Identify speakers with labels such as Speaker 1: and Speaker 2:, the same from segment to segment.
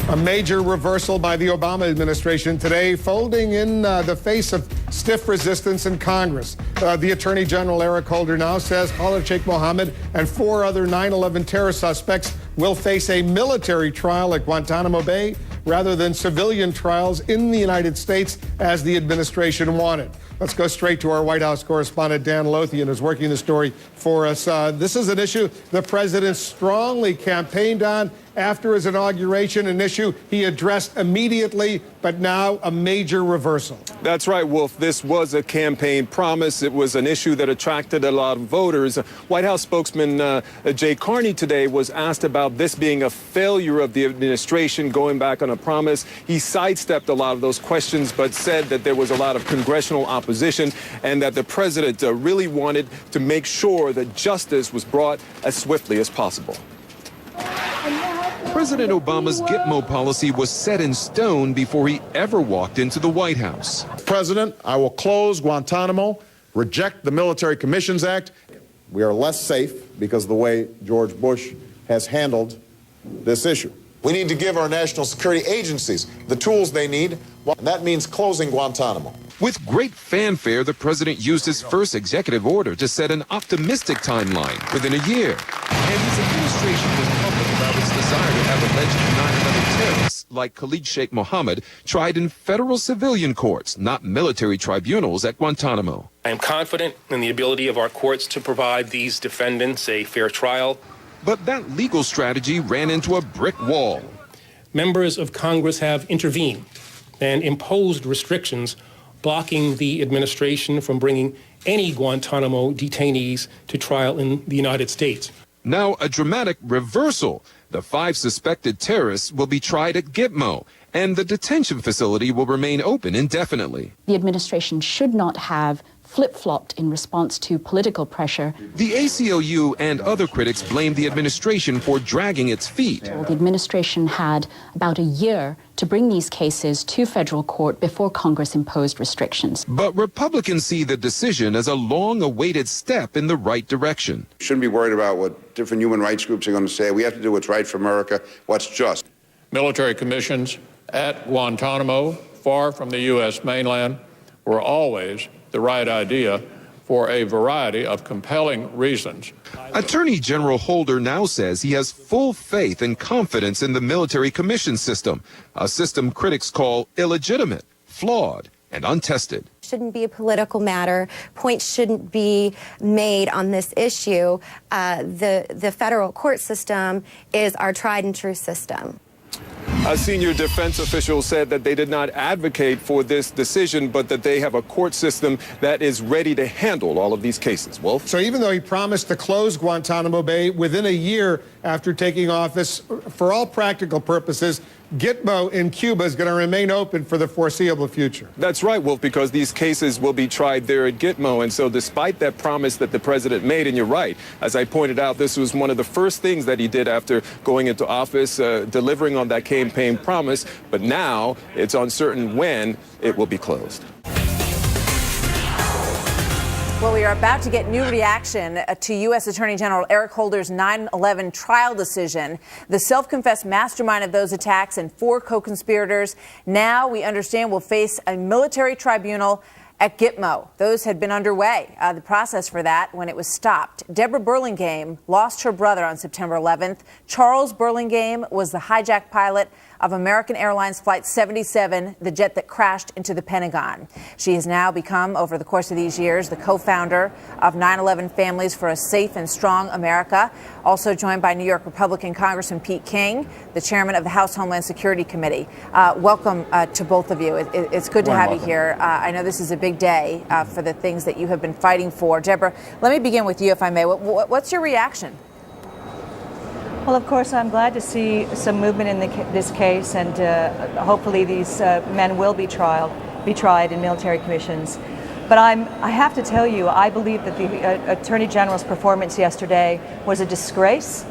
Speaker 1: A major reversal by the Obama administration today, folding in the face of stiff resistance in Congress. The Attorney General Eric Holder now says Khalid Sheikh Mohammed and 4 other 9/11 terror suspects will face a military trial at Guantanamo Bay rather than civilian trials in the United States as the administration wanted. Let's go straight to our White House correspondent, Dan Lothian, who's working the story for us. This is an issue the president strongly campaigned on after his inauguration, an issue he addressed immediately, but now a major reversal.
Speaker 2: That's right, Wolf. This was a campaign promise. It was an issue that attracted a lot of voters. White House spokesman Jay Carney today was asked about this being a failure of the administration going back on a promise. He sidestepped a lot of those questions, but said that there was a lot of congressional opposition and that the president really wanted to make sure that justice was brought as swiftly as possible.
Speaker 3: President Obama's Gitmo policy was set in stone before he ever walked into the White House.
Speaker 4: President, I will close Guantanamo, reject the Military Commissions Act. We are less safe because of the way George Bush has handled this issue. We need to give our national security agencies the tools they need, and that means closing Guantanamo.
Speaker 3: With great fanfare, the president used his first executive order to set an optimistic timeline within a year. And his administration was public about its desire to have alleged 9/11 terrorists like Khalid Sheikh Mohammed tried in federal civilian courts, not military tribunals at Guantanamo.
Speaker 5: I am confident in the ability of our courts to provide these defendants a fair trial.
Speaker 3: But that legal strategy ran into a brick wall.
Speaker 5: Members of Congress have intervened and imposed restrictions blocking the administration from bringing any Guantanamo detainees to trial in the United States.
Speaker 3: Now a dramatic reversal. The 5 suspected terrorists will be tried at Gitmo, and the detention facility will remain open indefinitely.
Speaker 6: The administration should not have flip-flopped in response to political pressure.
Speaker 3: The ACLU and other critics blame the administration for dragging its feet.
Speaker 6: The administration had about a year to bring these cases to federal court before Congress imposed restrictions.
Speaker 3: But Republicans see the decision as a long-awaited step in the right direction.
Speaker 7: Shouldn't be worried about what different human rights groups are going to say. We have to do what's right for America, what's just.
Speaker 8: Military commissions at Guantanamo, far from the U.S. mainland, were always the right idea for a variety of compelling reasons.
Speaker 3: Attorney General Holder now says he has full faith and confidence in the military commission system, a system critics call illegitimate, flawed, and untested.
Speaker 9: Shouldn't be a political matter. Points shouldn't be made on this issue. The federal court system is our tried and true system.
Speaker 2: A senior defense official said that they did not advocate for this decision, but that they have a court system that is ready to handle all of these cases. Wolf?
Speaker 1: So even though he promised to close Guantanamo Bay within a year after taking office, for all practical purposes, Gitmo in Cuba is going to remain open for the foreseeable future.
Speaker 2: That's right, Wolf, because these cases will be tried there at Gitmo. And so despite that promise that the president made, and you're right, as I pointed out, this was one of the first things that he did after going into office, delivering on that campaign promise. But now it's uncertain when it will be closed.
Speaker 10: Well, we are about to get new reaction to U.S. Attorney General Eric Holder's 9/11 trial decision. The self-confessed mastermind of those attacks and 4 co-conspirators now, we understand, will face a military tribunal at Gitmo. Those had been underway, the process for that, when it was stopped. Deborah Burlingame lost her brother on September 11th. Charles Burlingame was the hijacked pilot of American Airlines Flight 77, the jet that crashed into the Pentagon. She has now become, over the course of these years, the co-founder of 9/11 Families for a Safe and Strong America, also joined by New York Republican Congressman Pete King, the chairman of the House Homeland Security Committee. Welcome to both of you. It's good to have you here. I know this is a big day for the things that you have been fighting for. Deborah, let me begin with you, if I may. What's your reaction?
Speaker 11: Well, of course, I'm glad to see some movement in this case, and hopefully these men will be tried in military commissions. But I have to tell you, I believe that the Attorney General's performance yesterday was a disgrace.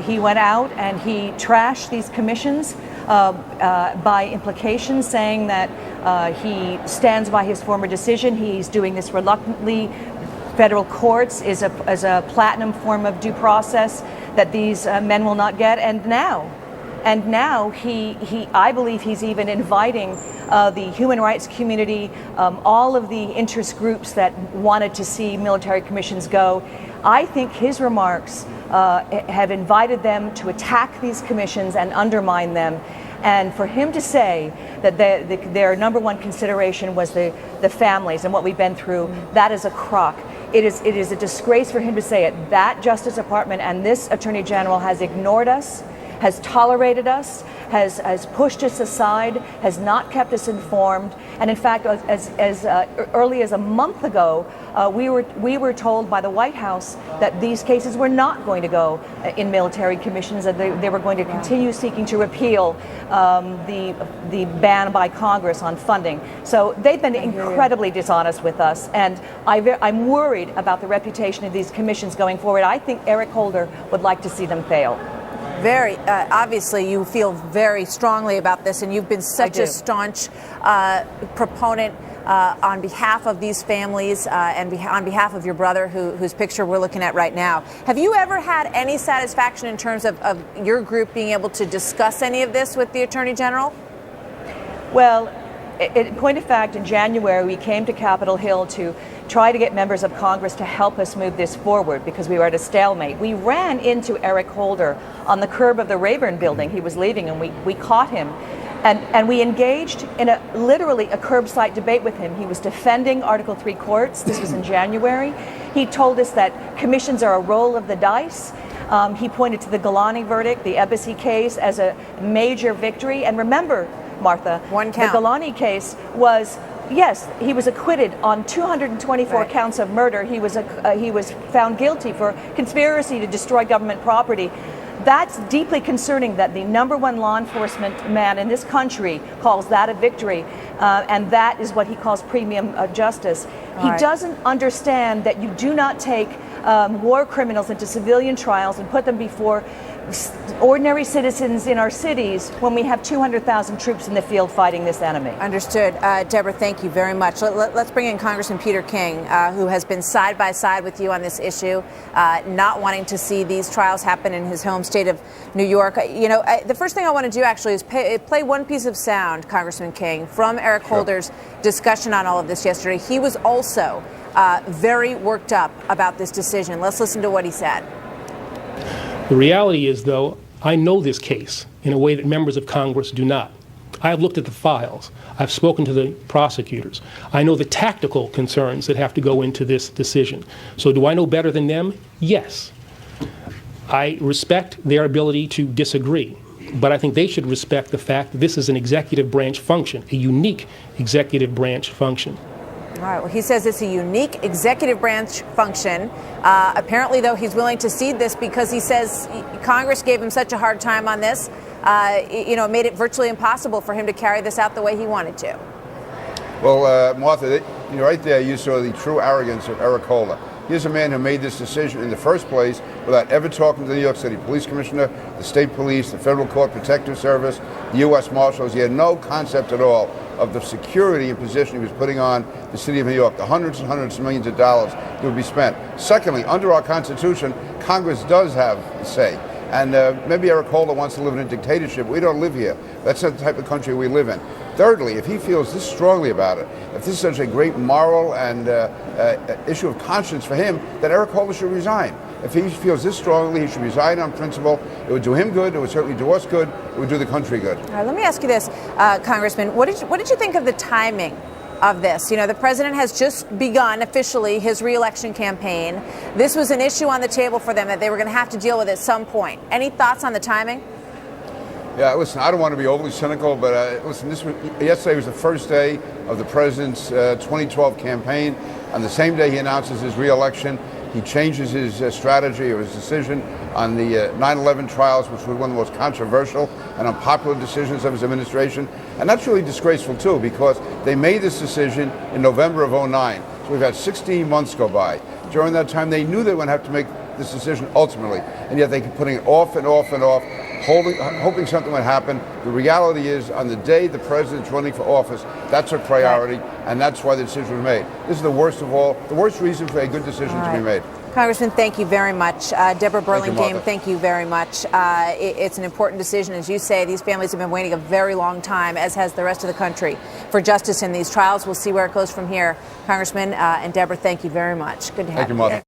Speaker 11: He went out and he trashed these commissions by implication, saying that he stands by his former decision. He's doing this reluctantly. Federal courts is a platinum form of due process that these men will not get. And And now I believe he's even inviting the human rights community, all of the interest groups that wanted to see military commissions go. I think his remarks have invited them to attack these commissions and undermine them. And for him to say that their number one consideration was the families and what we've been through, that is a crock. It is a disgrace for him to say it. That Justice Department and this Attorney General has ignored us, has tolerated us, has pushed us aside, has not kept us informed. And in fact, as early as a month ago, we were told by the White House that these cases were not going to go in military commissions, and they were going to continue seeking to repeal the ban by Congress on funding. So they've been incredibly dishonest with us, and I'm worried about the reputation of these commissions going forward. I think Eric Holder would like to see them fail.
Speaker 10: Very obviously, you feel very strongly about this, and you've been such a staunch proponent on behalf of these families and on behalf of your brother, whose picture we're looking at right now. Have you ever had any satisfaction in terms of your group being able to discuss any of this with the Attorney General?
Speaker 11: Well, in point of fact, in January, we came to Capitol Hill to try to get members of Congress to help us move this forward because we were at a stalemate. We ran into Eric Holder on the curb of the Rayburn building. He was leaving, and we caught him. And we engaged in literally a curbside debate with him. He was defending Article 3 courts. This was in January. He told us that commissions are a roll of the dice. He pointed to the Golani verdict, the Embassy case, as a major victory. And remember, Martha,
Speaker 10: one count.
Speaker 11: The Golani case was, yes, he was acquitted on 224 counts of murder. He was found guilty for conspiracy to destroy government property. That's deeply concerning that the number one law enforcement man in this country calls that a victory, and that is what he calls premium justice. He doesn't understand that you do not take war criminals into civilian trials and put them before ordinary citizens in our cities when we have 200,000 troops in the field fighting this enemy.
Speaker 10: Understood. Deborah, thank you very much. Let's bring in Congressman Peter King, who has been side by side with you on this issue, not wanting to see these trials happen in his home state of New York. You know, the first thing I want to do actually is play one piece of sound, Congressman King, from Eric Holder's discussion on all of this yesterday. He was also very worked up about this decision. Let's listen to what he said.
Speaker 5: The reality is, though, I know this case in a way that members of Congress do not. I have looked at the files. I've spoken to the prosecutors. I know the tactical concerns that have to go into this decision. So do I know better than them? Yes. I respect their ability to disagree, but I think they should respect the fact that this is an executive branch function, a unique executive branch function.
Speaker 10: All right. Well, he says it's a unique executive branch function. Apparently, though, he's willing to cede this because he says Congress gave him such a hard time on this. It made it virtually impossible for him to carry this out the way he wanted to.
Speaker 7: Well, Martha, right there you saw the true arrogance of Eric Holder. Here's a man who made this decision in the first place without ever talking to the New York City Police Commissioner, the State Police, the Federal Court Protective Service, the U.S. Marshals. He had no concept at all of the security and position he was putting on the city of New York, the hundreds and hundreds of millions of dollars that would be spent. Secondly, under our Constitution, Congress does have a say. And maybe Eric Holder wants to live in a dictatorship. We don't live here. That's not the type of country we live in. Thirdly, if he feels this strongly about it, if this is such a great moral and issue of conscience for him, then Eric Holder should resign. If he feels this strongly, he should resign on principle. It would do him good. It would certainly do us good. It would do the country good.
Speaker 10: All right, let me ask you this, Congressman. What did you think of the timing of this? You know, the president has just begun officially his re-election campaign. This was an issue on the table for them that they were going to have to deal with at some point. Any thoughts on the timing?
Speaker 7: Yeah, listen, I don't want to be overly cynical, but listen, yesterday was the first day of the president's 2012 campaign. On the same day he announces his re-election, he changes his strategy or his decision on the 9/11 trials, which was one of the most controversial and unpopular decisions of his administration. And that's really disgraceful, too, because they made this decision in November of 2009. So we've had 16 months go by. During that time, they knew they would have to make this decision ultimately, and yet they kept putting it off and off and off, hoping something would happen. The reality is, on the day the president's running for office, that's a priority, and that's why the decision was made. This is the worst of all, the worst reason for a good decision to be made.
Speaker 10: Congressman, thank you very much. Deborah Burlingame,
Speaker 7: Martha.
Speaker 10: thank you very much. It's an important decision. As you say, these families have been waiting a very long time, as has the rest of the country, for justice in these trials. We'll see where it goes from here. Congressman and Deborah, thank you very much. Good to have you.
Speaker 7: Martha.